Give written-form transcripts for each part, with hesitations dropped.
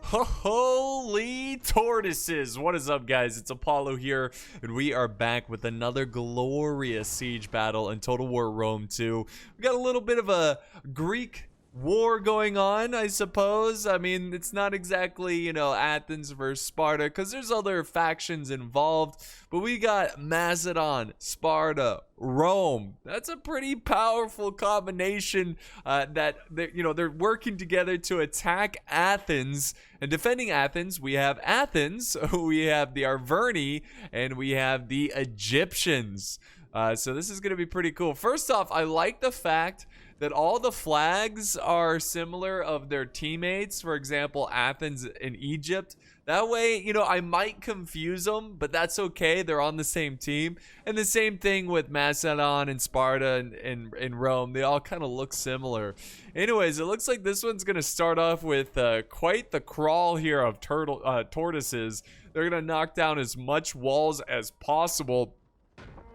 Holy tortoises! What is up, guys? It's Apollo here, and we are back with another glorious siege battle in Total War Rome 2. We got a little bit of a Greek war going on, I suppose. I mean, it's not exactly, Athens versus Sparta, because there's other factions involved, but we got Macedon, Sparta, Rome. That's a pretty powerful combination that they're working together to attack Athens. And defending Athens, we have Athens, we have the Arverni, and we have the Egyptians. So this is going to be pretty cool. First off, I like the fact that all the flags are similar of their teammates. For example, Athens and Egypt. That way, I might confuse them, but that's okay. They're on the same team. And the same thing with Macedon and Sparta and Rome. They all kind of look similar. Anyways, it looks like this one's going to start off with quite the crawl here of tortoises. They're going to knock down as much walls as possible.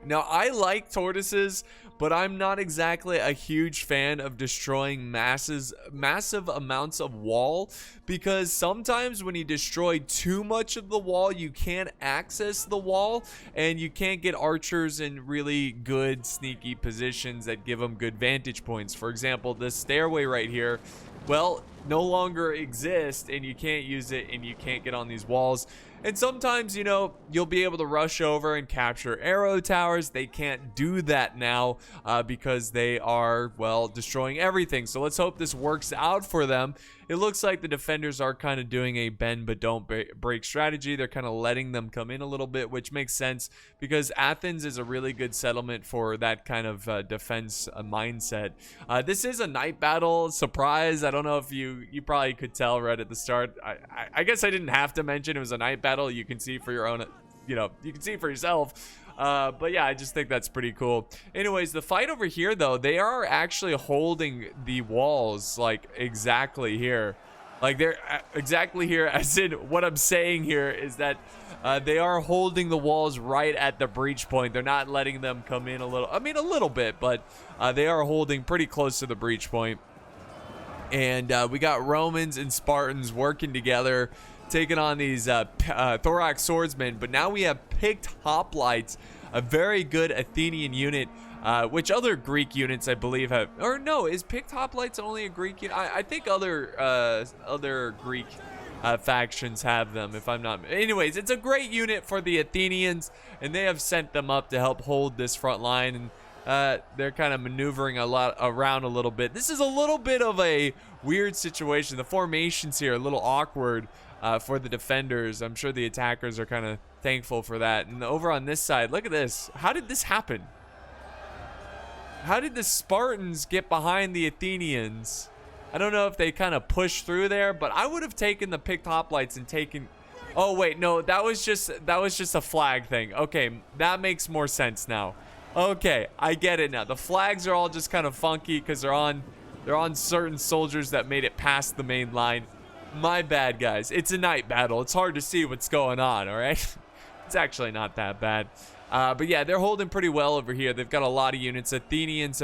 Now, I like tortoises, but I'm not exactly a huge fan of destroying massive amounts of wall, because sometimes when you destroy too much of the wall, you can't access the wall, and you can't get archers in really good sneaky positions that give them good vantage points. For example, this stairway right here, well, no longer exists, and you can't use it, and you can't get on these walls. And sometimes, you'll be able to rush over and capture arrow towers. They can't do that now because they are, well, destroying everything. So let's hope this works out for them. It looks like the defenders are kind of doing a bend but don't break strategy. They're kind of letting them come in a little bit, which makes sense because Athens is a really good settlement for that kind of defense mindset. This is a night battle. Surprise. I don't know if you probably could tell right at the start. I guess I didn't have to mention it was a night battle. You can see for your own, you can see for yourself. But yeah, I just think that's pretty cool. Anyways, the fight over here, though, they are actually holding the walls, like, exactly here. Like, they're exactly here, as in what I'm saying here is that they are holding the walls right at the breach point. They're not letting them come in a little bit, but they are holding pretty close to the breach point. And we got Romans and Spartans working together, taking on these thorax swordsmen. But now we have picked hoplites, a very good Athenian unit, which other Greek units I believe have, or no, is picked hoplites only a Greek unit? I think other Greek factions have them, if I'm not. Anyways, it's a great unit for the Athenians, and they have sent them up to help hold this front line. And they're kind of maneuvering around a little bit. This is a little bit of a weird situation. The formations here are a little awkward for the defenders. I'm sure the attackers are kind of thankful for that. And over on this side, look at this. How did this happen? How did the Spartans get behind the Athenians? I don't know if they kind of pushed through there, but I would have taken the picked hoplites and taken... Oh, wait, no, that was just a flag thing. Okay, that makes more sense now. Okay, I get it now. The flags are all just kind of funky because they're on certain soldiers that made it past the main line. My bad, guys. It's a night battle. It's hard to see what's going on, all right? It's actually not that bad. But yeah, they're holding pretty well over here. They've got a lot of units. Egyptians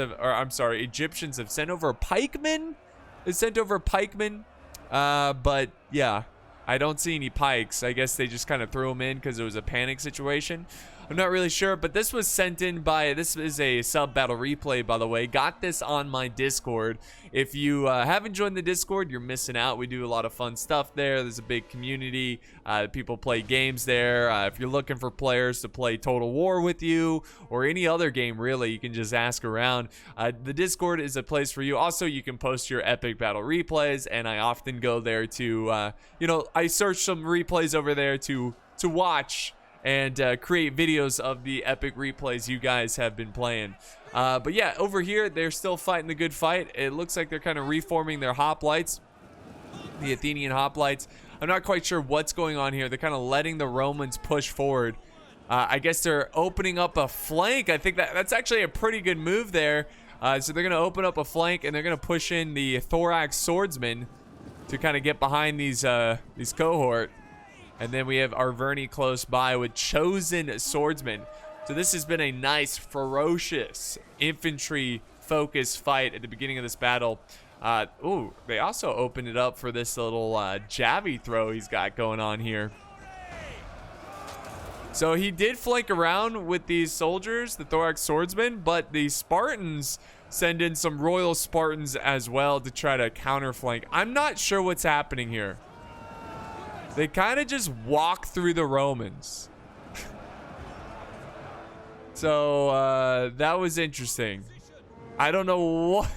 have sent over pikemen. They sent over pikemen. But yeah, I don't see any pikes. I guess they just kind of threw them in because it was a panic situation. I'm not really sure, but this was sent in by, this is a sub battle replay, by the way. Got this on my Discord. If you haven't joined the Discord, you're missing out. We do a lot of fun stuff there. There's a big community. People play games there. If you're looking for players to play Total War with you or any other game, really, you can just ask around. The Discord is a place for you. Also, you can post your epic battle replays, and I often go there to, I search some replays over there to watch and create videos of the epic replays you guys have been playing. But yeah, over here, they're still fighting the good fight. It looks like they're kind of reforming their hoplites, the Athenian hoplites. I'm not quite sure what's going on here. They're kind of letting the Romans push forward. I guess they're opening up a flank. I think that's actually a pretty good move there. So they're going to open up a flank, and they're going to push in the thorax swordsmen to kind of get behind these cohort. And then we have Arverni close by with chosen swordsmen. So this has been a nice, ferocious infantry focused fight at the beginning of this battle. Ooh, they also opened it up for this little javi throw he's got going on here. So he did flank around with these soldiers, the thorax swordsmen, but the Spartans send in some royal Spartans as well to try to counterflank. I'm not sure what's happening here. They kind of just walk through the Romans. So that was interesting. I don't know what.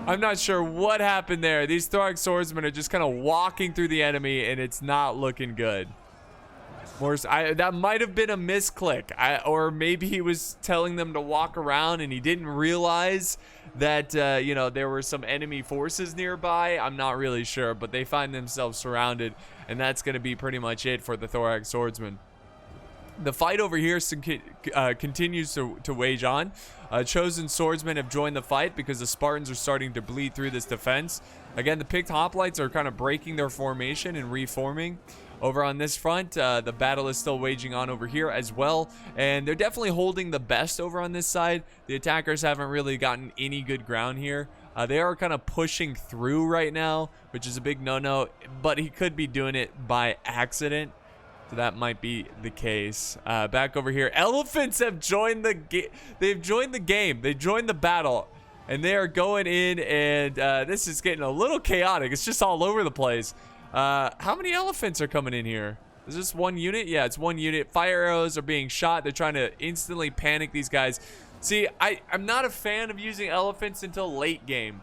I'm not sure what happened there. These thorax swordsmen are just kind of walking through the enemy, and it's not looking good. That might have been a misclick, or maybe he was telling them to walk around and he didn't realize that you know, there were some enemy forces nearby. I'm not really sure, but they find themselves surrounded, and that's going to be pretty much it for the thorax swordsman. The fight over here continues to wage on. Chosen swordsmen have joined the fight because the Spartans are starting to bleed through this defense. Again, the picked hoplites are kind of breaking their formation and reforming. Over on this front, the battle is still waging on over here as well, and they're definitely holding the best over on this side. The attackers haven't really gotten any good ground here. They are kind of pushing through right now, which is a big no-no, but he could be doing it by accident, so that might be the case. Back over here, elephants have joined the game. They've joined the game. They joined the battle, and they are going in, and this is getting a little chaotic. It's just all over the place. How many elephants are coming in here? Is this one unit? Yeah, it's one unit. Fire arrows are being shot. They're trying to instantly panic these guys. See, I'm not a fan of using elephants until late game,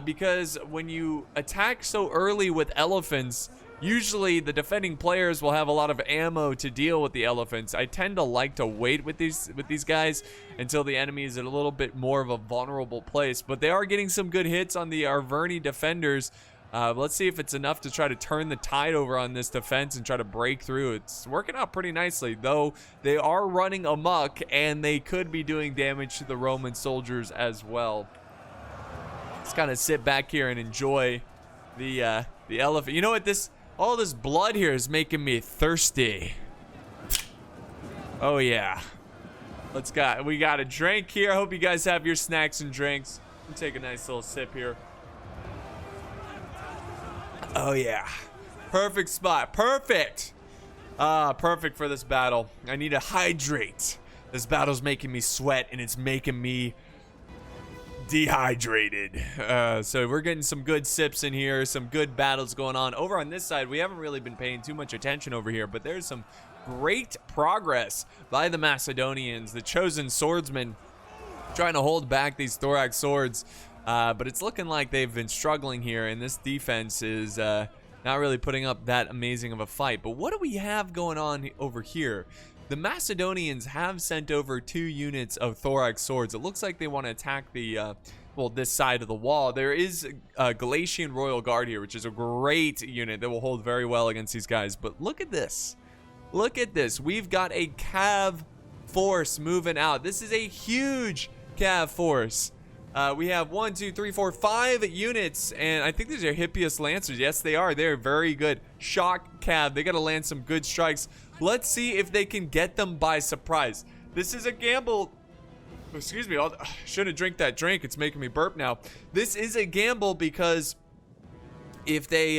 because when you attack so early with elephants, usually the defending players will have a lot of ammo to deal with the elephants. I tend to like to wait with these guys until the enemy is at a little bit more of a vulnerable place, but they are getting some good hits on the Arverni defenders. Let's see if it's enough to try to turn the tide over on this defense and try to break through. It's working out pretty nicely, though they are running amok, and they could be doing damage to the Roman soldiers as well. Let's kind of sit back here and enjoy the elephant. You know what? All this blood here is making me thirsty. Oh yeah. We got a drink here. I hope you guys have your snacks and drinks. I'll take a nice little sip here. Oh yeah, perfect spot, perfect. Perfect for this battle. I need to hydrate. This battle's making me sweat, and it's making me dehydrated. So we're getting some good sips in here, some good battles going on. Over on this side, we haven't really been paying too much attention over here, but there's some great progress by the Macedonians, the chosen swordsmen, trying to hold back these thorax swords. But it's looking like they've been struggling here, and this defense is not really putting up that amazing of a fight. But what do we have going on over here? The Macedonians have sent over 2 units of thorax swords. It looks like they want to attack the, well, this side of the wall. There is a Galatian Royal Guard here, which is a great unit that will hold very well against these guys. But look at this. Look at this. We've got a cav force moving out. This is a huge cav force. We have 1, 2, 3, 4, 5 units, and I think these are Hippias Lancers. Yes, they are. They're very good. Shock cav. They got to land some good strikes. Let's see if they can get them by surprise. This is a gamble. Excuse me. I shouldn't drink that drink. It's making me burp now. This is a gamble because if they,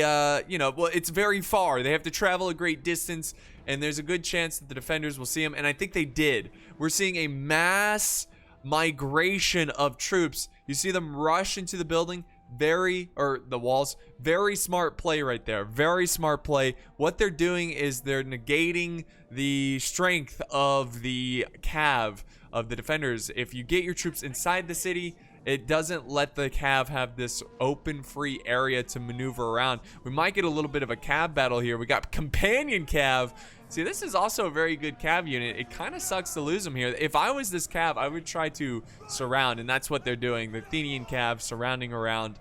you know, well, it's very far. They have to travel a great distance, and there's a good chance that the defenders will see them, and I think they did. We're seeing a mass migration of troops. You see them rush into the building, the walls. Very smart play right there. Very smart play. What they're doing is they're negating the strength of the cav of the defenders. If you get your troops inside the city, it doesn't let the cav have this open free area to maneuver around. We might get a little bit of a cav battle here. We got companion cav. See, this is also a very good cav unit. It kind of sucks to lose them here. If I was this cav, I would try to surround, and that's what they're doing. The Athenian cav surrounding around.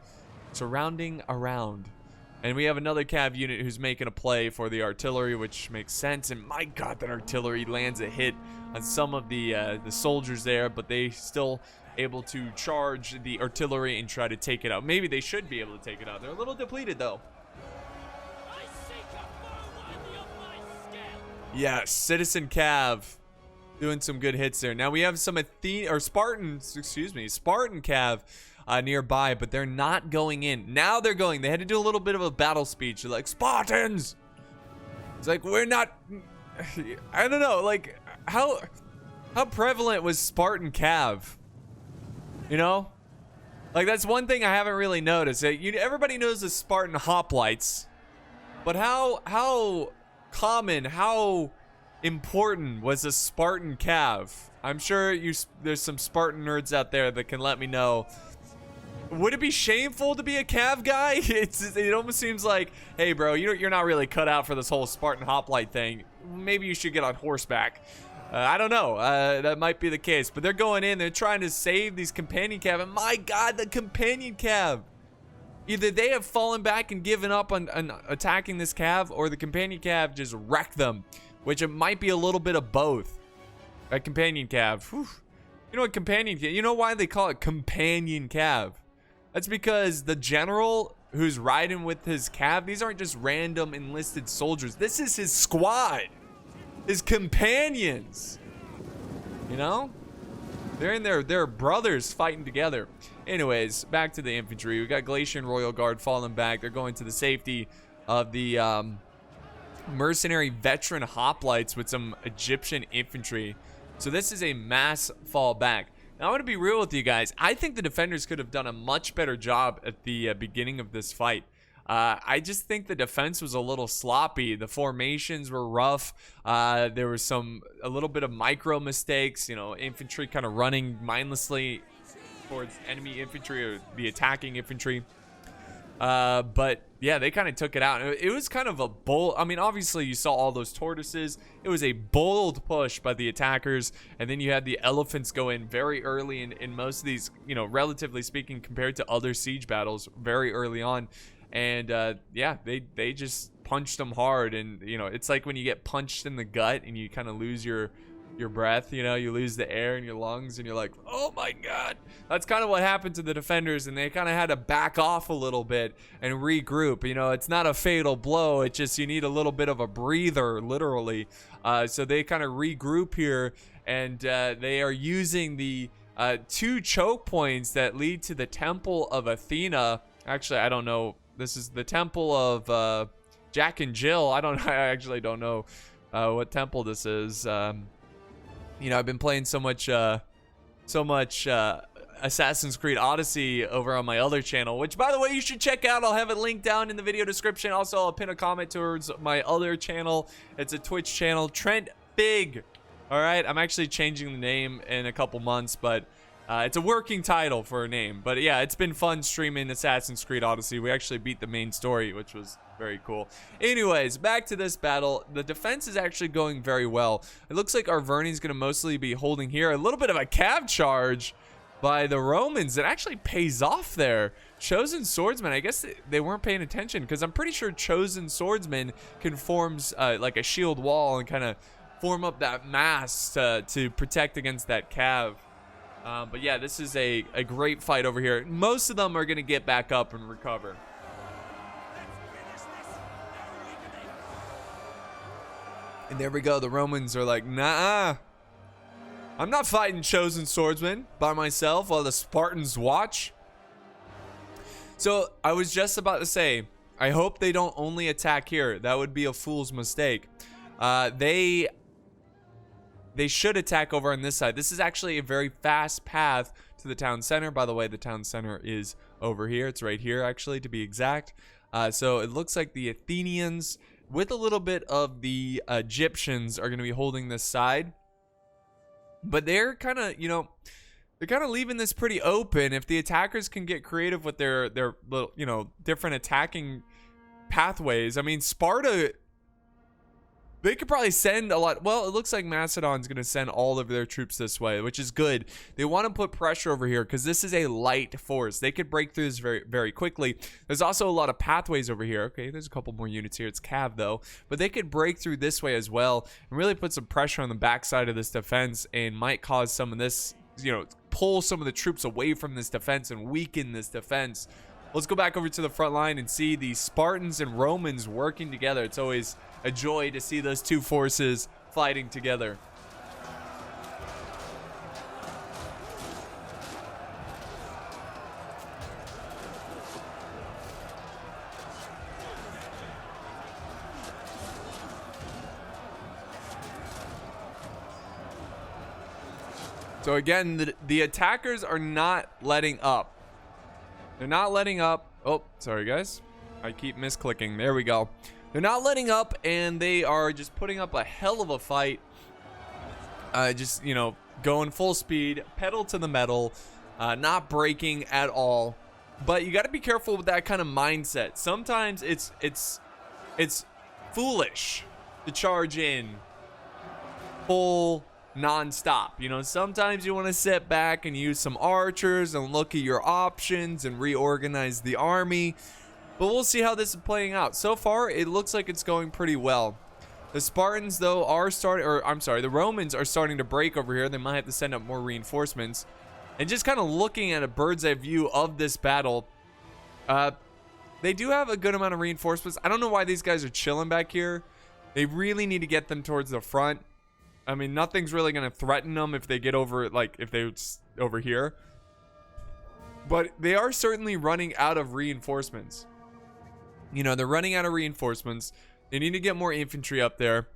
And we have another cav unit who's making a play for the artillery, which makes sense. And my God, that artillery lands a hit on some of the soldiers there, but they still able to charge the artillery and try to take it out. Maybe they should be able to take it out. They're a little depleted though. Yes, Citizen Cav doing some good hits there. Now we have some Spartan Cav nearby, but they're not going in. Now they're going. They had to do a little bit of a battle speech. They're like, Spartans! It's like, we're not... I don't know, like, how prevalent was Spartan Cav? You know? Like, that's one thing I haven't really noticed. Everybody knows the Spartan hoplites, but how common, how important was the Spartan Cav? I'm sure there's some Spartan nerds out there that can let me know. Would it be shameful to be a Cav guy? It almost seems like, hey bro, you're not really cut out for this whole Spartan hoplite thing. Maybe you should get on horseback. I don't know. That might be the case. But they're going in. They're trying to save these companion cav. And my God, the companion cav. Either they have fallen back and given up on attacking this cav, or the companion cav just wrecked them. Which it might be a little bit of both. A companion cav. Whew. You know what companion cav? You know why they call it companion cav? That's because the general who's riding with his cav, these aren't just random enlisted soldiers. This is his squad. His companions, you know, they're brothers fighting together. Anyways, back to the infantry. We got Glacier and Royal Guard falling back. They're going to the safety of the mercenary veteran hoplites with some Egyptian infantry. So this is a mass fall back. Now, I want to be real with you guys. I think the defenders could have done a much better job at the beginning of this fight. I just think the defense was a little sloppy. The formations were rough. There was a little bit of micro mistakes, you know, infantry kind of running mindlessly towards enemy infantry or the attacking infantry. But yeah, they kind of took it out. It was kind of a bold, I mean, obviously you saw all those tortoises. It was a bold push by the attackers. And then you had the elephants go in very early in most of these, you know, relatively speaking, compared to other siege battles very early on. And yeah, they just punched them hard. And you know, it's like when you get punched in the gut and you kind of lose your breath, you know, you lose the air in your lungs and you're like, oh my God. That's kind of what happened to the defenders, and they kind of had to back off a little bit and regroup. You know, it's not a fatal blow, it's just you need a little bit of a breather, literally. So they kind of regroup here, and they are using the 2 choke points that lead to the Temple of Athena. Actually, I don't know. This is the Temple of Jack and Jill. I actually don't know what temple this is. You know, I've been playing so much Assassin's Creed Odyssey over on my other channel, which, by the way, you should check out. I'll have it linked down in the video description. Also, I'll pin a comment towards my other channel. It's a Twitch channel, Trent Big. All right, I'm actually changing the name in a couple months, but it's a working title for a name. But yeah, it's been fun streaming Assassin's Creed Odyssey. We actually beat the main story, which was very cool. Anyways, back to this battle. The defense is actually going very well. It looks like Arverni's going to mostly be holding here. A little bit of a cav charge by the Romans that actually pays off there. Chosen Swordsman, I guess they weren't paying attention, because I'm pretty sure Chosen Swordsman can form like a shield wall and kind of form up that mass to protect against that cav. But yeah, this is a great fight over here. Most of them are going to get back up and recover. And there we go. The Romans are like, nah, I'm not fighting Chosen Swordsman by myself while the Spartans watch. So I was just about to say, I hope they don't only attack here. That would be a fool's mistake. They should attack over on this side. This is actually a very fast path to the town center. By the way, the town center is over here. It's right here, actually, to be exact. So it looks like the Athenians, with a little bit of the Egyptians, are going to be holding this side. But they're kind of, you know, they're kind of leaving this pretty open. If the attackers can get creative with their little, you know, different attacking pathways. I mean, Sparta, they could probably send a lot. Well, it looks like Macedon's going to send all of their troops this way, which is good. They want to put pressure over here because this is a light force. They could break through this very, very quickly. There's also a lot of pathways over here. Okay, there's a couple more units here. It's cav, though. But they could break through this way as well and really put some pressure on the backside of this defense and might cause some of this, you know, pull some of the troops away from this defense and weaken this defense. Let's go back over to the front line and see the Spartans and Romans working together. It's always a joy to see those two forces fighting together. So again, the attackers are not letting up. They're not letting up. Oh, sorry guys. I keep misclicking. There we go. They're not letting up, and they are just putting up a hell of a fight. Just, you know, going full speed, pedal to the metal, not breaking at all. But you got to be careful with that kind of mindset. Sometimes it's foolish to charge in full non-stop. You know, sometimes you want to sit back and use some archers and look at your options and reorganize the army. But we'll see how this is playing out. So far, it looks like it's going pretty well. The Spartans, though, are starting, or I'm sorry, the Romans are starting to break over here. They might have to send up more reinforcements. And just kind of looking at a bird's eye view of this battle, they do have a good amount of reinforcements. I don't know why these guys are chilling back here. They really need to get them towards the front. I mean, nothing's really going to threaten them if they get over, like, if they're over here. But they are certainly running out of reinforcements. You know, they're running out of reinforcements. They need to get more infantry up there.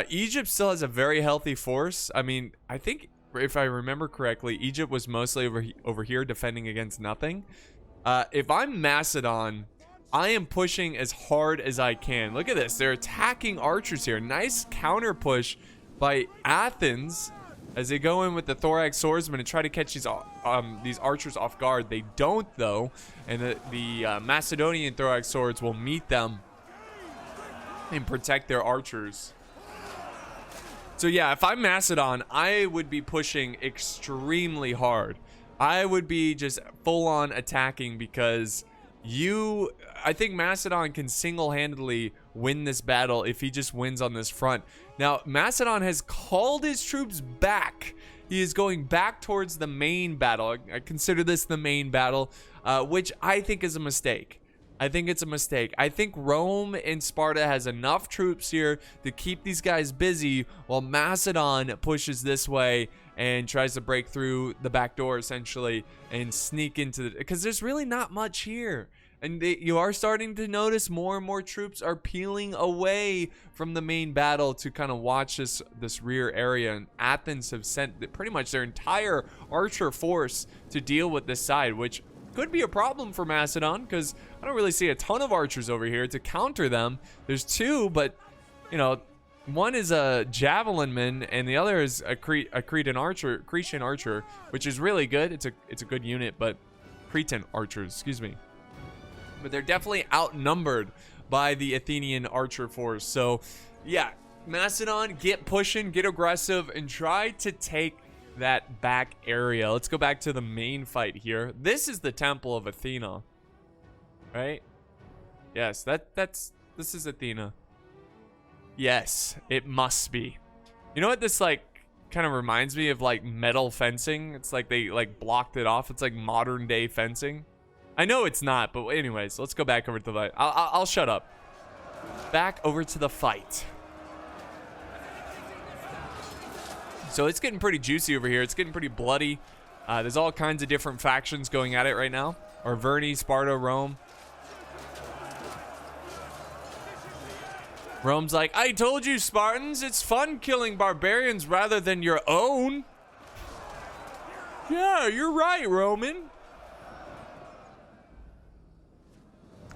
Egypt still has a very healthy force. I mean, I think, if I remember correctly, Egypt was mostly over here defending against nothing. If I'm Macedon, I am pushing as hard as I can. Look at this. They're attacking archers here. Nice counter push by Athens as they go in with the thorax swordsman and try to catch these archers off guard. They don't, though, and the Macedonian thorax swords will meet them and protect their archers. So yeah, if I'm Macedon, I would be pushing extremely hard. I would be just full-on attacking because I think Macedon can single-handedly win this battle if he just wins on this front. Now, Macedon has called his troops back. He is going back towards the main battle. I consider this the main battle, which I think is a mistake. I think it's a mistake. I think Rome and Sparta has enough troops here to keep these guys busy while Macedon pushes this way and tries to break through the back door, essentially, and sneak into the... Because there's really not much here. And you are starting to notice more and more troops are peeling away from the main battle to kind of watch this rear area. And Athens have sent pretty much their entire archer force to deal with this side, which could be a problem for Macedon because I don't really see a ton of archers over here to counter them. There's two, but, you know, one is a javelinman and the other is a Cretan archer, which is really good. It's a good unit, but Cretan archers, excuse me. But they're definitely outnumbered by the Athenian archer force. So, yeah, Macedon, get pushing, get aggressive, and try to take that back area. Let's go back to the main fight here. This is the Temple of Athena, right? Yes, this is Athena. Yes, it must be. You know what this like kind of reminds me of? Like metal fencing. It's like they like blocked it off. It's like modern day fencing. I know it's not, but anyways, let's go back over to the fight. I'll shut up. Back over to the fight. So it's getting pretty juicy over here. It's getting pretty bloody. There's all kinds of different factions going at it right now. Arverni, Sparta, Rome. Rome's like, I told you, Spartans, it's fun killing barbarians rather than your own. Yeah, you're right, Roman.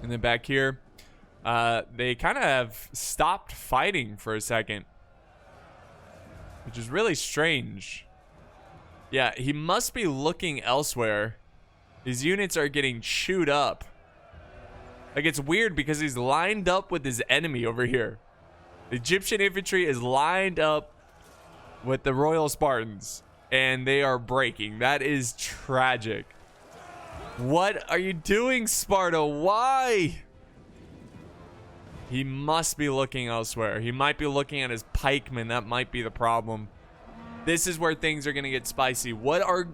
And then back here, they kind of have stopped fighting for a second, which is really strange. Yeah, he must be looking elsewhere. His units are getting chewed up. Like, it's weird because he's lined up with his enemy over here. The Egyptian infantry is lined up with the Royal Spartans, and they are breaking. That is tragic. What are you doing, Sparta? Why? He must be looking elsewhere. He might be looking at his pikemen. That might be the problem. This is where things are going to get spicy. What are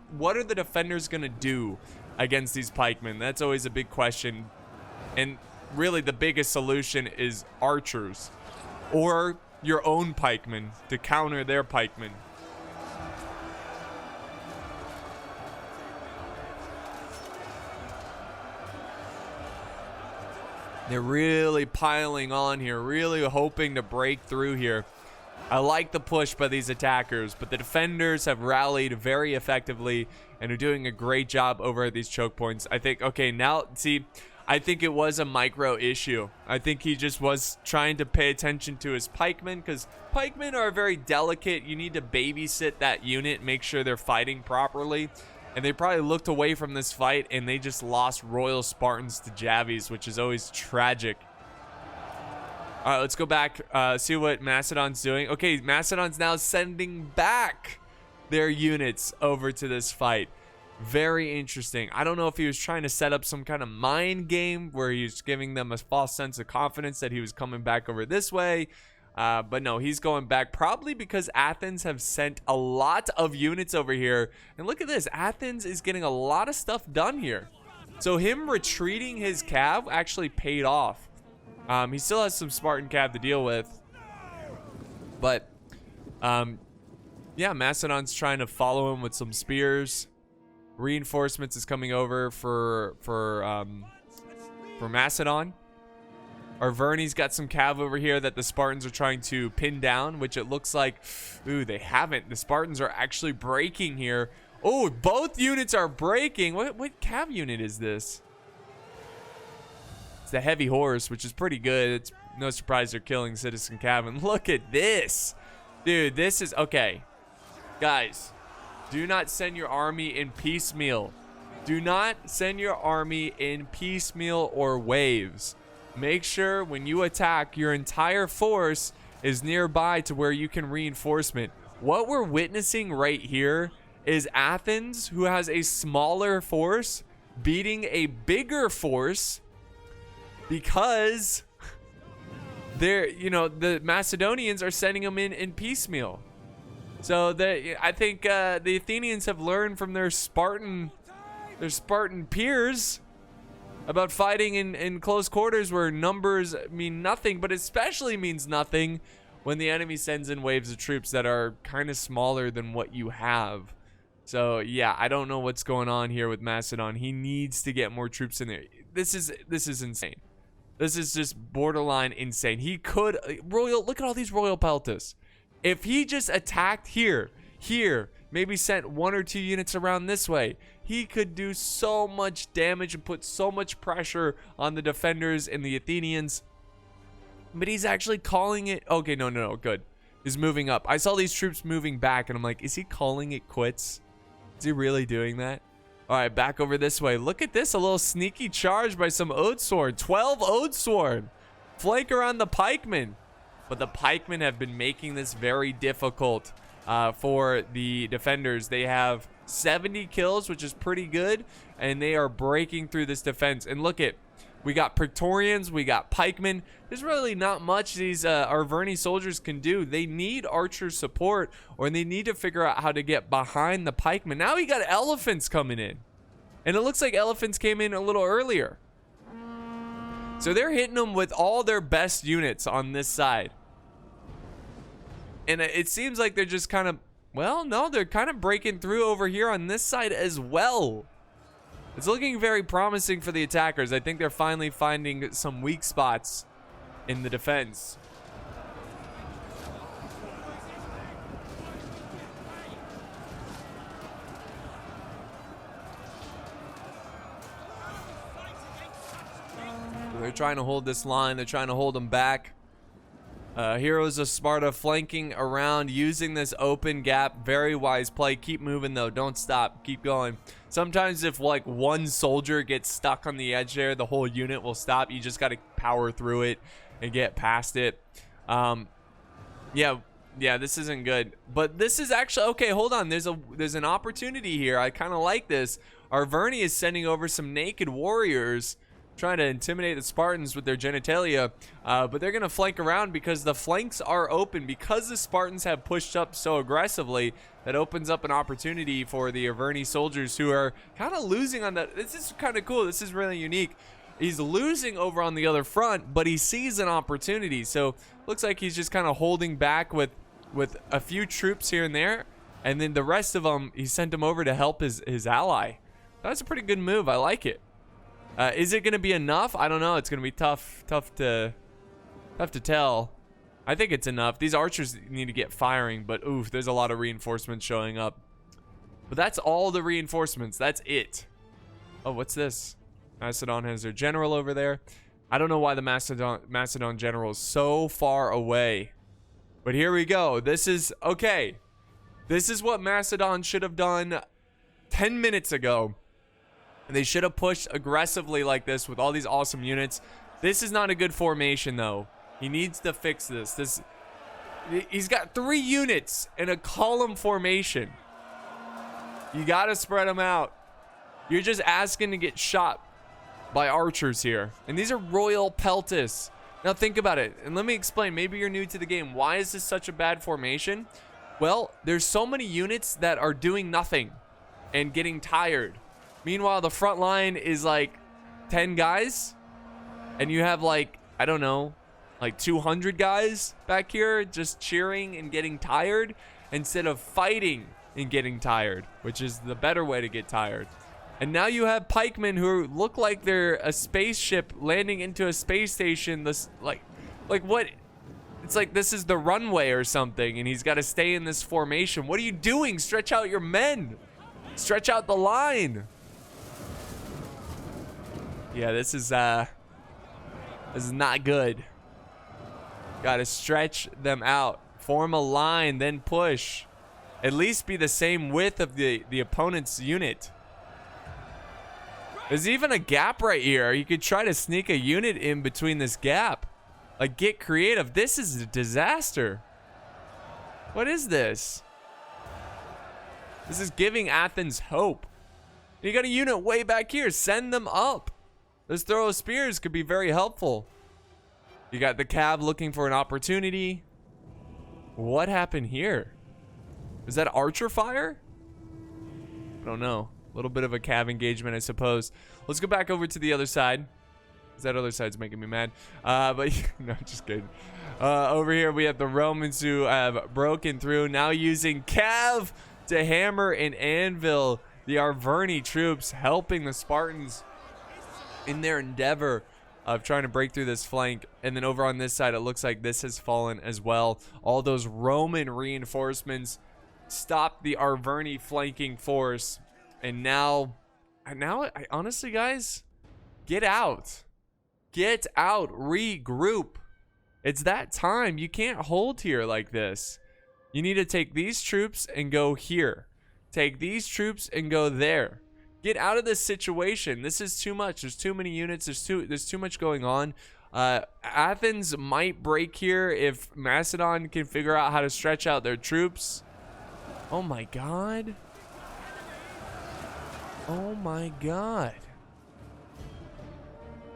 the defenders going to do against these pikemen? That's always a big question. And really the biggest solution is archers or your own pikemen to counter their pikemen. They're really piling on here, really hoping to break through here. I like the push by these attackers, but the defenders have rallied very effectively and are doing a great job over at these choke points. I think, okay, now, see, I think it was a micro issue. I think he just was trying to pay attention to his pikemen, because pikemen are very delicate. You need to babysit that unit, make sure they're fighting properly. And they probably looked away from this fight, and they just lost Royal Spartans to Javies, which is always tragic. All right, let's go back, see what Macedon's doing. Okay, Macedon's now sending back their units over to this fight. Very interesting. I don't know if he was trying to set up some kind of mind game where he was giving them a false sense of confidence that he was coming back over this way. But no, he's going back probably because Athens have sent a lot of units over here. And look at this. Athens is getting a lot of stuff done here. So him retreating his cav actually paid off. He still has some Spartan cav to deal with. But, yeah, Macedon's trying to follow him with some spears. Reinforcements is coming over for Macedon. Arverni's got some cav over here that the Spartans are trying to pin down, which it looks like, ooh, they haven't. The Spartans are actually breaking here. Oh, both units are breaking. What cav unit is this? It's the heavy horse, which is pretty good. It's no surprise they're killing citizen cav. And look at this. Dude, this is, okay. Guys, do not send your army in piecemeal. Do not send your army in piecemeal or waves. Make sure when you attack, your entire force is nearby to where you can reinforcement. What we're witnessing right here is Athens, who has a smaller force, beating a bigger force because they're, you know, the Macedonians are sending them in piecemeal. So I think the Athenians have learned from their Spartan peers about fighting in close quarters where numbers mean nothing, but especially means nothing when the enemy sends in waves of troops that are kind of smaller than what you have. So yeah, I don't know what's going on here with Macedon. He needs to get more troops in there. This is insane. This is just borderline insane. He could look at all these Royal Peltas. If he just attacked here, maybe sent 1 or 2 units around this way, he could do so much damage and put so much pressure on the defenders and the Athenians. But he's actually calling it. Okay, no, good. He's moving up. I saw these troops moving back, and I'm like, is he calling it quits? Is he really doing that? All right, back over this way. Look at this, a little sneaky charge by some Odesworn. 12 Odesworn. Flank around the pikemen. But the pikemen have been making this very difficult for the defenders. They have 70 kills, which is pretty good, and they are breaking through this defense. And look at, we got Praetorians, we got pikemen. There's really not much these Arverni soldiers can do. They need archer support, or they need to figure out how to get behind the pikemen. Now we got elephants coming in, and it looks like elephants came in a little earlier. So they're hitting them with all their best units on this side. And it seems like they're just kind of, well, no, they're kind of breaking through over here on this side as well. It's looking very promising for the attackers. I think they're finally finding some weak spots in the defense. They're trying to hold this line. They're trying to hold them back. Heroes of Sparta flanking around, using this open gap. Very wise play. Keep moving, though. Don't stop. Keep going. Sometimes if, like, one soldier gets stuck on the edge there, the whole unit will stop. You just got to power through it and get past it. Yeah, this isn't good. But this is actually... Okay, hold on. There's an opportunity here. I kind of like this. Arverni is sending over some naked warriors, trying to intimidate the Spartans with their genitalia, but they're going to flank around because the flanks are open. Because the Spartans have pushed up so aggressively, that opens up an opportunity for the Arverni soldiers who are kind of losing on that. This is kind of cool. This is really unique. He's losing over on the other front, but he sees an opportunity. So looks like he's just kind of holding back with a few troops here and there, and then the rest of them, he sent them over to help his ally. That's a pretty good move. I like it. Is it going to be enough? I don't know. It's going to be tough to tell. I think it's enough. These archers need to get firing, but oof, there's a lot of reinforcements showing up. But that's all the reinforcements. That's it. Oh, what's this? Macedon has their general over there. I don't know why the Macedon general is so far away. But here we go. This is okay. This is what Macedon should have done 10 minutes ago. They should have pushed aggressively like this with all these awesome units. This is not a good formation, though. He needs to fix this. He's got 3 units in a column formation. You got to spread them out. You're just asking to get shot by archers here. And these are Royal Peltis. Now think about it. And let me explain. Maybe you're new to the game. Why is this such a bad formation? Well, there's so many units that are doing nothing and getting tired. Meanwhile, the front line is like 10 guys. And you have like, I don't know, like 200 guys back here just cheering and getting tired instead of fighting and getting tired, which is the better way to get tired. And now you have pikemen who look like they're a spaceship landing into a space station. This like what? It's like this is the runway or something, and he's got to stay in this formation. What are you doing? Stretch out your men. Stretch out the line. Yeah, this is not good. Got to stretch them out. Form a line, then push. At least be the same width of the opponent's unit. There's even a gap right here. You could try to sneak a unit in between this gap. Like, get creative. This is a disaster. What is this? This is giving Athens hope. You got a unit way back here. Send them up. Those throw of spears could be very helpful. You got the cab looking for an opportunity. What happened here? Is that archer fire? I don't know. A little bit of a cav engagement, I suppose. Let's go back over to the other side. That other side's making me mad. But no, just kidding. Over here we have the Romans who have broken through, now using cav to hammer and anvil the Arverni troops, helping the Spartans in their endeavor of trying to break through this flank. And then over on this side, it looks like this has fallen as well. All those Roman reinforcements stopped the Arverni flanking force. And now, I honestly, guys, get out. Get out. Regroup. It's that time. You can't hold here like this. You need to take these troops and go here. Take these troops and go there. Get out of this situation. This is too much. There's too many units. There's too much going on. Athens might break here if Macedon can figure out how to stretch out their troops. Oh my god. Oh my god.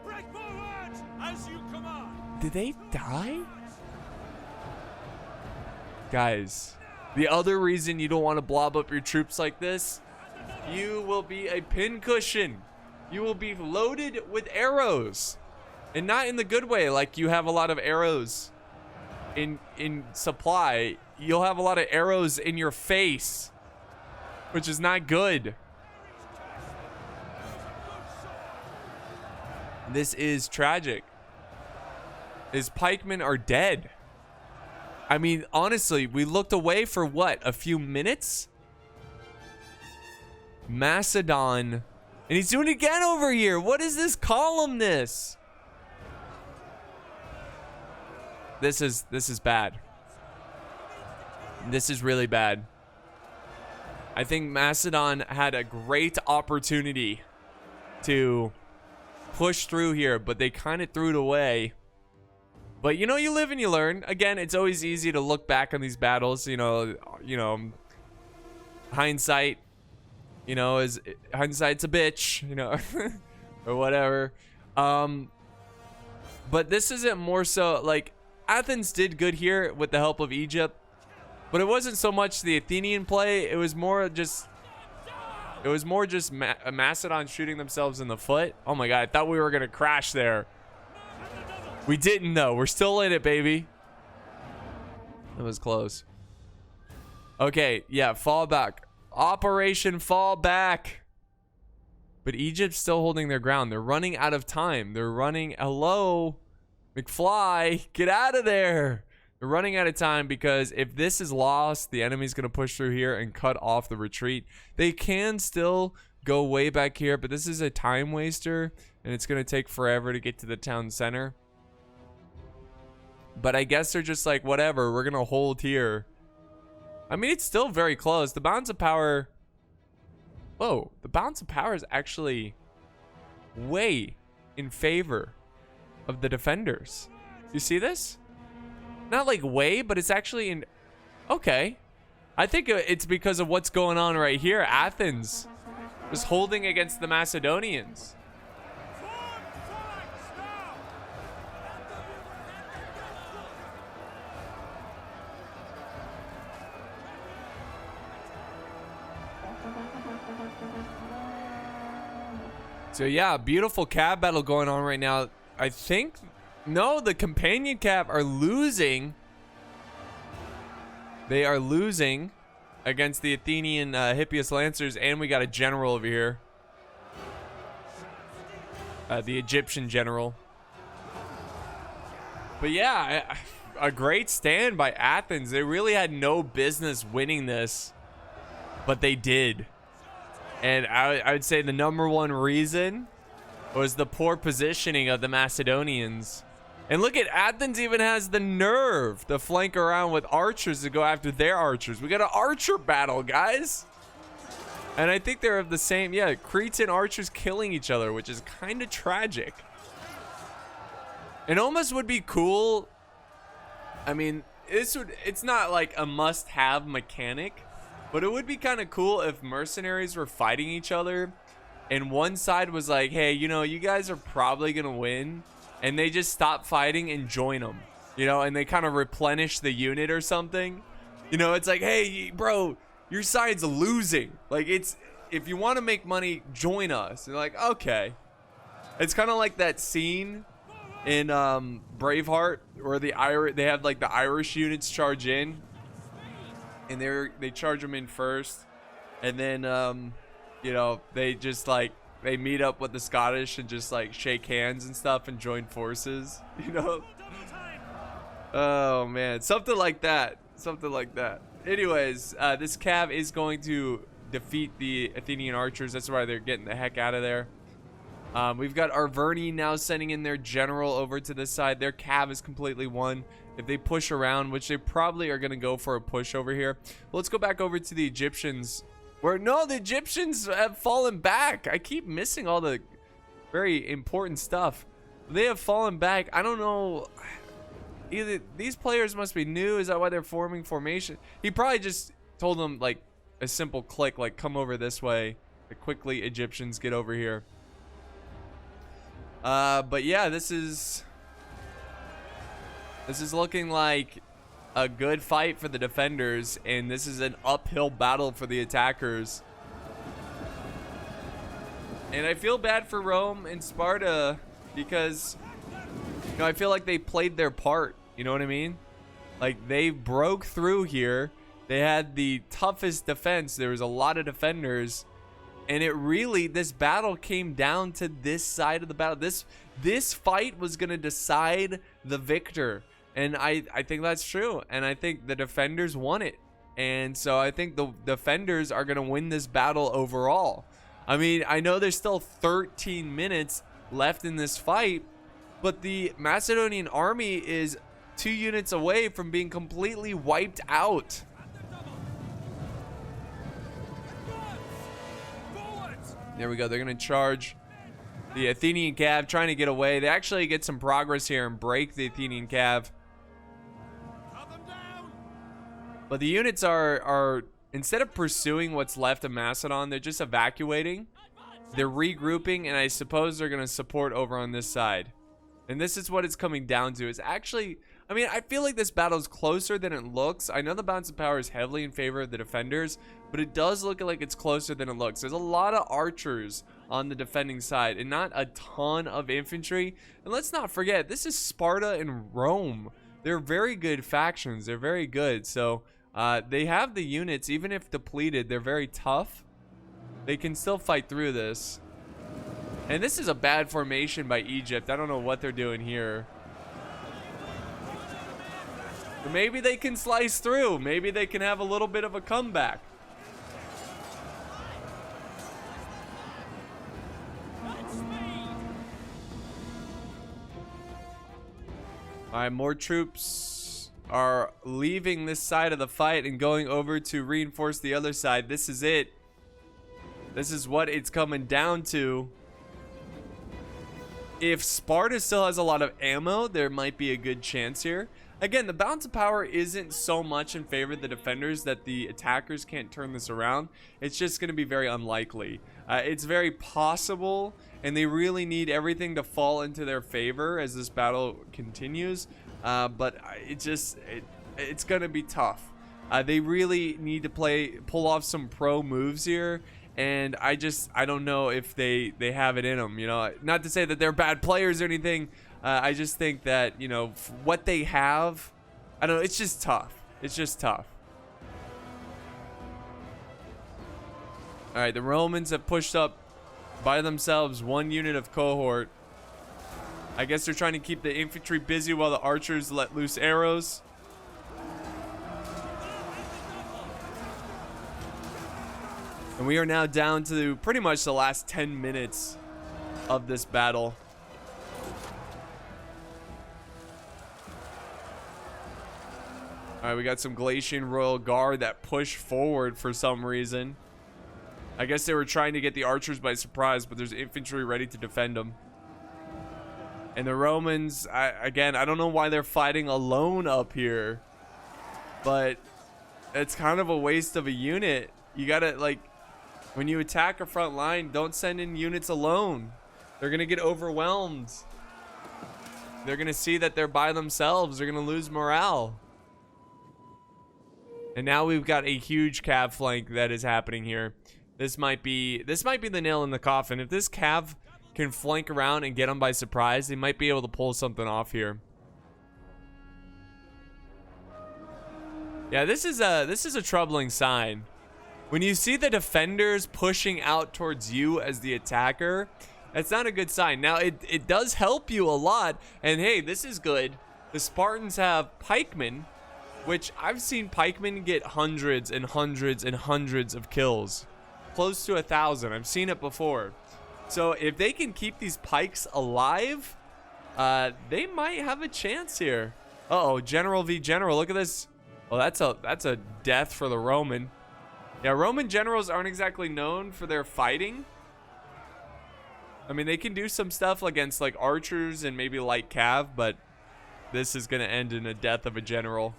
Break forward as you command. Did they die? Guys, the other reason you don't want to blob up your troops like this, you will be a pincushion. You will be loaded with arrows. And not in the good way, like you have a lot of arrows in supply. You'll have a lot of arrows in your face, which is not good. This is tragic. His pikemen are dead. I mean, honestly, we looked away for what? A few minutes? Macedon. And he's doing it again over here. What is this columnist? This is bad. This is really bad. I think Macedon had a great opportunity to push through here, but they kind of threw it away. But you know, you live and you learn. Again, it's always easy to look back on these battles. You know, hindsight. You know, is hindsight's a bitch. You know, or whatever. But this isn't more so like Athens did good here with the help of Egypt, but it wasn't so much the Athenian play. It was more just. Macedon shooting themselves in the foot. Oh my god, I thought we were gonna crash there. We didn't though. We're still in it, baby. It was close. Okay, yeah, fall back. Operation fall back. But Egypt's still holding their ground. They're running out of time. They're running. Hello, McFly, get out of there. They're running out of time because if this is lost, the enemy's going to push through here and cut off the retreat. They can still go way back here, but this is a time waster, and it's going to take forever to get to the town center. But I guess they're just like, whatever, we're going to hold here. I mean, it's still very close. The balance of power... Whoa, the balance of power is actually way in favor of the defenders. You see this? Not like way, but it's actually in... Okay. I think it's because of what's going on right here. Athens was holding against the Macedonians. So yeah, beautiful cab battle going on right now. I think... No, the companion cab are losing. They are losing against the Athenian Hippias Lancers, and we got a general over here. The Egyptian general. But yeah, a great stand by Athens. They really had no business winning this, but they did. And I would say the number one reason was the poor positioning of the Macedonians. And look at Athens even has the nerve to flank around with archers to go after their archers. We got an archer battle, guys. And I think they're of the same, yeah, Cretan archers killing each other, which is kind of tragic. It almost would be cool. I mean, it's not like a must-have mechanic, but it would be kind of cool if mercenaries were fighting each other and one side was like, hey, you know, you guys are probably going to win. And they just stop fighting and join them, you know, and they kind of replenish the unit or something. You know, it's like, hey, bro, your side's losing. Like, it's, if you want to make money, join us. And they're like, okay. It's kind of like that scene in Braveheart where they have like the Irish units charge in, and they charge them in first, and then you know, they just like, they meet up with the Scottish and just like shake hands and stuff and join forces, you know? Oh man, something like that. Something like that. Anyways, this cav is going to defeat the Athenian archers. That's why they're getting the heck out of there. We've got Arverni now sending in their general over to this side. Their cav is completely won. If they push around, which they probably are going to go for a push over here. Well, let's go back over to the Egyptians. Where no, the Egyptians have fallen back. I keep missing all the very important stuff. They have fallen back. I don't know. Either these players must be new. Is that why they're forming formation? He probably just told them like a simple click, like come over this way. Like, quickly, Egyptians, get over here. But yeah, this is looking like a good fight for the defenders, and this is an uphill battle for the attackers. And I feel bad for Rome and Sparta because, you know, I feel like they played their part. You know what I mean? Like, they broke through here. They had the toughest defense. There was a lot of defenders, and it really, this battle came down to this side of the battle. This fight was gonna decide the victor. And I think that's true. And I think the defenders won it. And so I think the defenders are going to win this battle overall. I mean, I know there's still 13 minutes left in this fight, but the Macedonian army is 2 units away from being completely wiped out. There we go. They're going to charge the Athenian cav, trying to get away. They actually get some progress here and break the Athenian cav. But the units are instead of pursuing what's left of Macedon, they're just evacuating. They're regrouping, and I suppose they're going to support over on this side. And this is what it's coming down to. It's actually, I mean, I feel like this battle is closer than it looks. I know the balance of power is heavily in favor of the defenders, but it does look like it's closer than it looks. There's a lot of archers on the defending side and not a ton of infantry. And let's not forget, this is Sparta and Rome. They're very good factions. They're very good. So they have the units, even if depleted, they're very tough. They can still fight through this. And this is a bad formation by Egypt. I don't know what they're doing here. Maybe they can slice through. Maybe they can have a little bit of a comeback. All right, more troops are leaving this side of the fight and going over to reinforce the other side. This is it. This is what it's coming down to. If Sparta still has a lot of ammo, there might be a good chance here. Again, the balance of power isn't so much in favor of the defenders that the attackers can't turn this around. It's just going to be very unlikely. It's very possible, and they really need everything to fall into their favor as this battle continues. But it's going to be tough. They really need to pull off some pro moves here. And I don't know if they have it in them, you know, not to say that they're bad players or anything. I just think that, you know, what they have, I don't know, it's just tough. It's just tough. All right, the Romans have pushed up by themselves 1 unit of cohort. I guess they're trying to keep the infantry busy while the archers let loose arrows. And we are now down to pretty much the last 10 minutes of this battle. All right, we got some Galatian Royal Guard that pushed forward for some reason. I guess they were trying to get the archers by surprise, but there's infantry ready to defend them. And the Romans, again, I don't know why they're fighting alone up here, but it's kind of a waste of a unit. You gotta, like, when you attack a front line, don't send in units alone. They're gonna get overwhelmed. They're gonna see that they're by themselves. They're gonna lose morale. And now we've got a huge cav flank that is happening here. This might be the nail in the coffin. If this cav can flank around and get them by surprise, they might be able to pull something off here. Yeah, this is a troubling sign. When you see the defenders pushing out towards you as the attacker, that's not a good sign. Now, it does help you a lot. And hey, this is good. The Spartans have pikemen, which I've seen pikemen get hundreds and hundreds and hundreds of kills. Close to 1,000. I've seen it before. So if they can keep these pikes alive, they might have a chance here. Uh-oh, general v general. Look at this. Well, that's a death for the Roman. Yeah, Roman generals aren't exactly known for their fighting. I mean, they can do some stuff against like archers and maybe light cav, but this is going to end in a death of a general.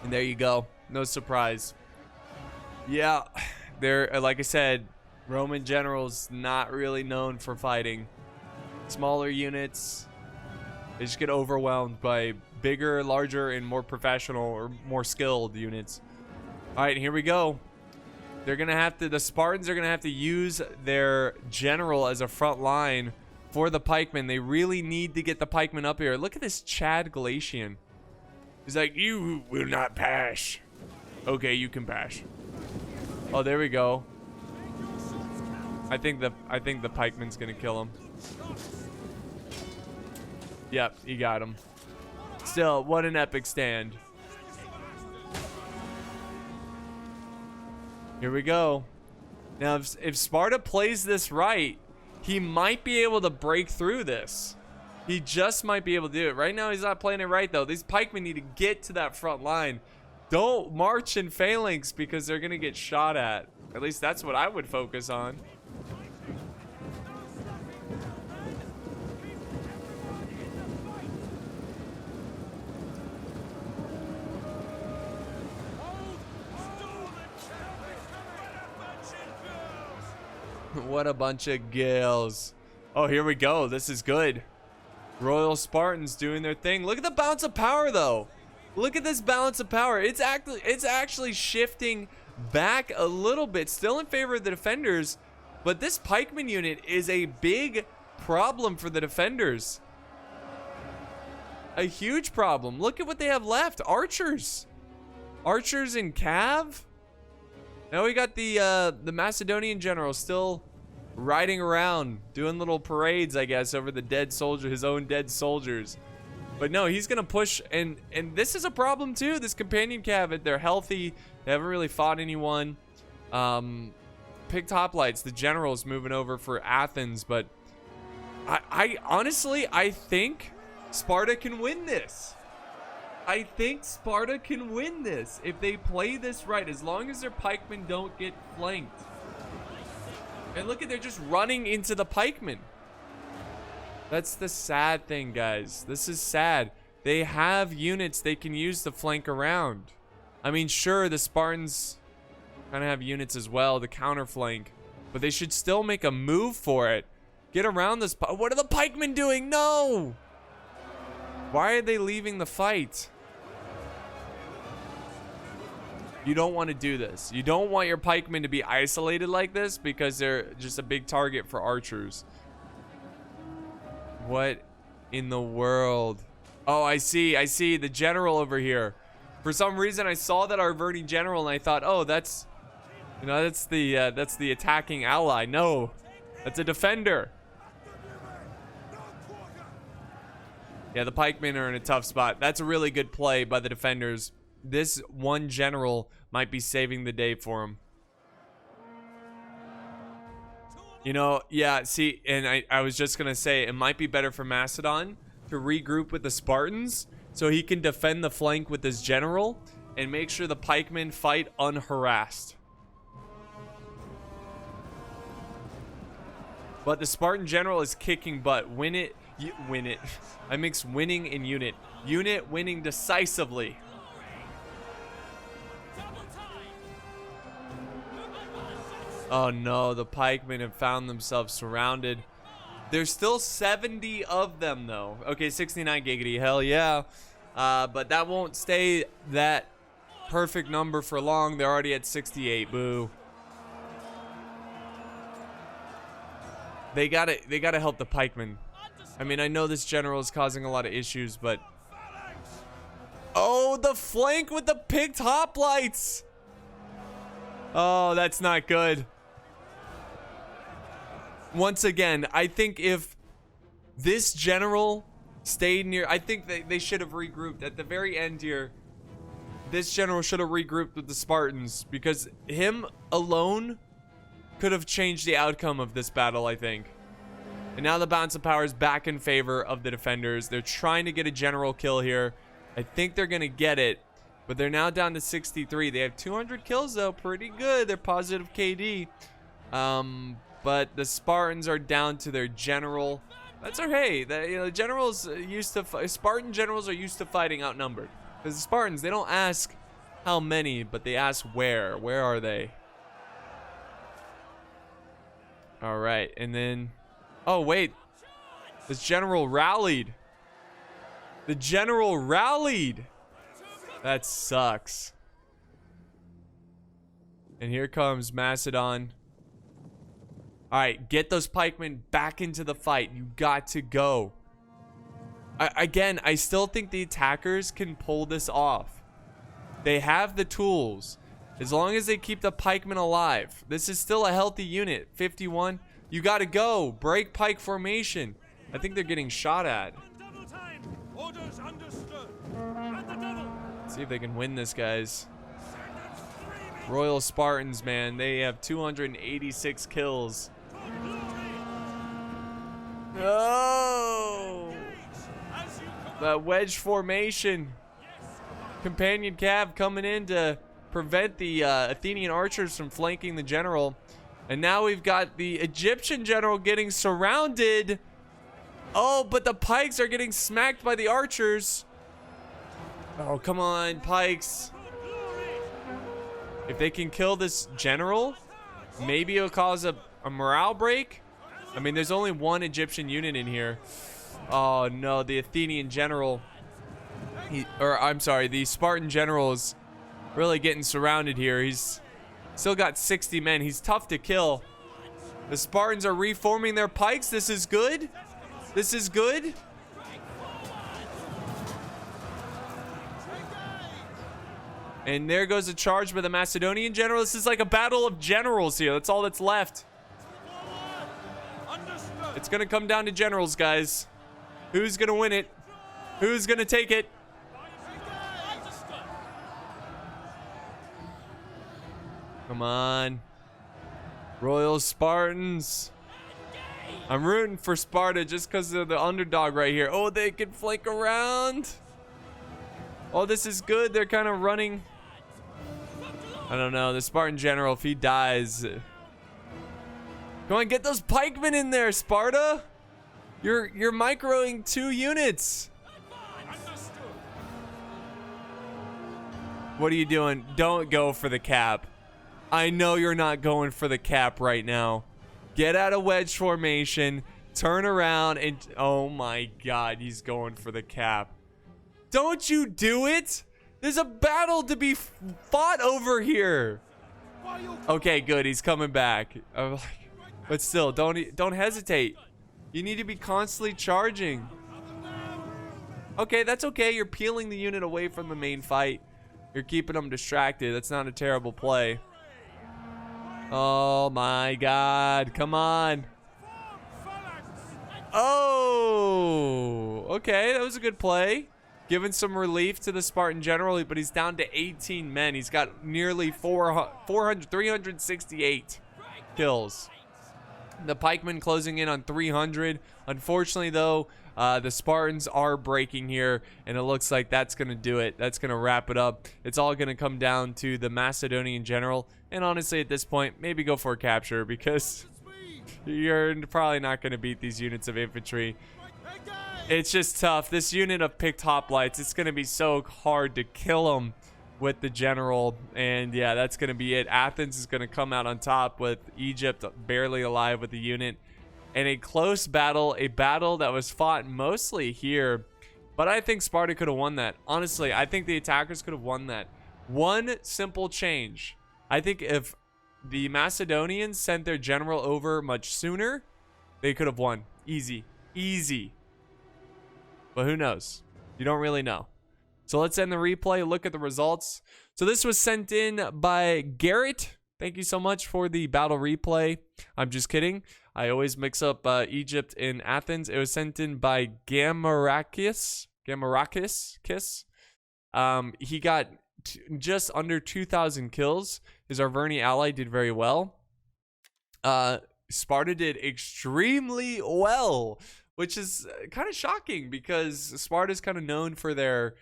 And there you go. No surprise. Yeah, they're, like I said, Roman generals not really known for fighting. Smaller units, they just get overwhelmed by bigger, larger, and more professional or more skilled units. All right, here we go. They're gonna have to, the Spartans are gonna have to use their general as a front line for the pikemen. They really need to get the pikemen up here. Look at this Chad Galatian. He's like, you will not pass. Okay, you can pass. Oh, there we go. I think the pikeman's gonna kill him. Yep, he got him. Still, what an epic stand. Here we go. Now, if Sparta plays this right, he might be able to break through this. He just might be able to do it. Right now, he's not playing it right, though. These pikemen need to get to that front line. Don't march in phalanx because they're going to get shot at. At least that's what I would focus on. What a bunch of gills. Oh, here we go. This is good. Royal Spartans doing their thing. Look at the balance of power, though. Look at this balance of power. It's actually shifting back a little bit. Still in favor of the defenders. But this pikeman unit is a big problem for the defenders. A huge problem. Look at what they have left. Archers. Archers and cav. Now we got the Macedonian general still riding around, doing little parades, I guess, over the dead soldier, his own dead soldiers. But no, he's gonna push, and this is a problem too. This companion cav, they're healthy. They haven't really fought anyone. Picked hoplites. The general's moving over for Athens, but I honestly, I think Sparta can win this. I think Sparta can win this if they play this right, as long as their pikemen don't get flanked. And look at, they're just running into the pikemen. That's the sad thing, guys. This is sad. They have units they can use to flank around. I mean, sure, the Spartans kind of have units as well to counter flank, but they should still make a move for it. Get around this. What are the pikemen doing? No! Why are they leaving the fight? You don't want to do this. You don't want your pikemen to be isolated like this because they're just a big target for archers. What in the world? Oh, I see the general over here. For some reason, I saw that Arverni general and I thought, oh, that's, you know, that's the attacking ally. No, that's a defender. Yeah, the pikemen are in a tough spot. That's a really good play by the defenders. This one general might be saving the day for him. You know, yeah, see, and I was just going to say, it might be better for Macedon to regroup with the Spartans so he can defend the flank with his general and make sure the pikemen fight unharassed. But the Spartan general is kicking butt. Win it. I mix winning and unit. Unit winning decisively. Oh no, the pikemen have found themselves surrounded. There's still 70 of them though. Okay, 69 giggity, hell yeah. But that won't stay that perfect number for long. They're already at 68, boo. They gotta help the pikemen. I mean, I know this general is causing a lot of issues, but... Oh, the flank with the picked hoplites! Oh, that's not good. Once again, I think if this general stayed near... I think they should have regrouped. At the very end here, this general should have regrouped with the Spartans, because him alone could have changed the outcome of this battle, I think. And now the balance of power is back in favor of the defenders. They're trying to get a general kill here. I think they're going to get it, but they're now down to 63. They have 200 kills, though. Pretty good. They're positive KD. But the Spartans are down to their general. That's okay. The generals used to Spartan generals are used to fighting outnumbered. Because the Spartans, they don't ask how many, but they ask where. Where are they? All right, and then, oh wait, this general rallied. The general rallied. That sucks. And here comes Macedon. All right, get those pikemen back into the fight. You got to go. Again, I still think the attackers can pull this off. They have the tools. As long as they keep the pikemen alive. This is still a healthy unit. 51. You got to go. Break pike formation. I think they're getting shot at. Let's see if they can win this, guys. Royal Spartans, man. They have 286 kills. Oh! The wedge formation. Companion cav coming in to prevent the Athenian archers from flanking the general. And now we've got the Egyptian general getting surrounded. Oh, but the pikes are getting smacked by the archers. Oh, come on, pikes. If they can kill this general, maybe it'll cause a morale break. I mean, there's only one Egyptian unit in here. Oh, no, the Athenian general. The Spartan general is really getting surrounded here. He's still got 60 men. He's tough to kill. The Spartans are reforming their pikes. This is good. This is good. And there goes a charge by the Macedonian general. This is like a battle of generals here. That's all that's left. It's going to come down to generals, guys. Who's going to win it? Who's going to take it? Come on. Royal Spartans. I'm rooting for Sparta just because they're the underdog right here. Oh, they can flank around. Oh, this is good. They're kind of running. I don't know. The Spartan general, if he dies. Go on, get those pikemen in there, Sparta. You're microing 2 units. What are you doing? Don't go for the cap. I know you're not going for the cap right now. Get out of wedge formation. Turn around and... Oh my god, he's going for the cap. Don't you do it? There's a battle to be fought over here. Okay, good. He's coming back. But still, don't hesitate. You need to be constantly charging. Okay, that's okay. You're peeling the unit away from the main fight. You're keeping them distracted. That's not a terrible play. Oh my god. Come on. Oh, okay. That was a good play. Giving some relief to the Spartan general, but he's down to 18 men. He's got nearly 368 kills. The pikemen closing in on 300. Unfortunately, though, the Spartans are breaking here, and it looks like that's going to do it. That's going to wrap it up. It's all going to come down to the Macedonian general. And honestly, at this point, maybe go for a capture because you're probably not going to beat these units of infantry. It's just tough. This unit of picked hoplites, it's going to be so hard to kill them with the general. And yeah, that's going to be it. Athens is going to come out on top with Egypt barely alive with the unit. And a close battle, a battle that was fought mostly here. But I think Sparta could have won that. Honestly, I think the attackers could have won that. One simple change. I think if the Macedonians sent their general over much sooner, they could have won. Easy. Easy. But who knows? You don't really know. So let's end the replay. Look at the results. So this was sent in by Garrett. Thank you so much for the battle replay. I'm just kidding. I always mix up Egypt and Athens. It was sent in by Gamarakis. He got just under 2,000 kills. His Arverni ally did very well. Sparta did extremely well, which is kind of shocking because Sparta's kind of known for their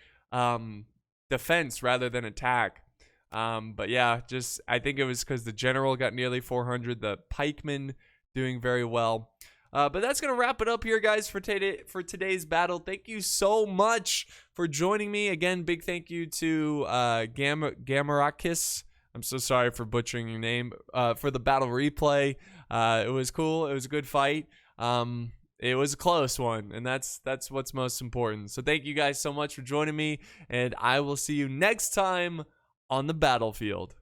defense rather than attack. But yeah, just I think it was because the general got nearly 400, the pikemen doing very well. But that's going to wrap it up here, guys, for today's battle. Thank you so much for joining me. Again, big thank you to Gamarakis. I'm so sorry for butchering your name. For the battle replay. It was cool. It was a good fight. It was a close one, and that's what's most important. So thank you guys so much for joining me, and I will see you next time on the battlefield.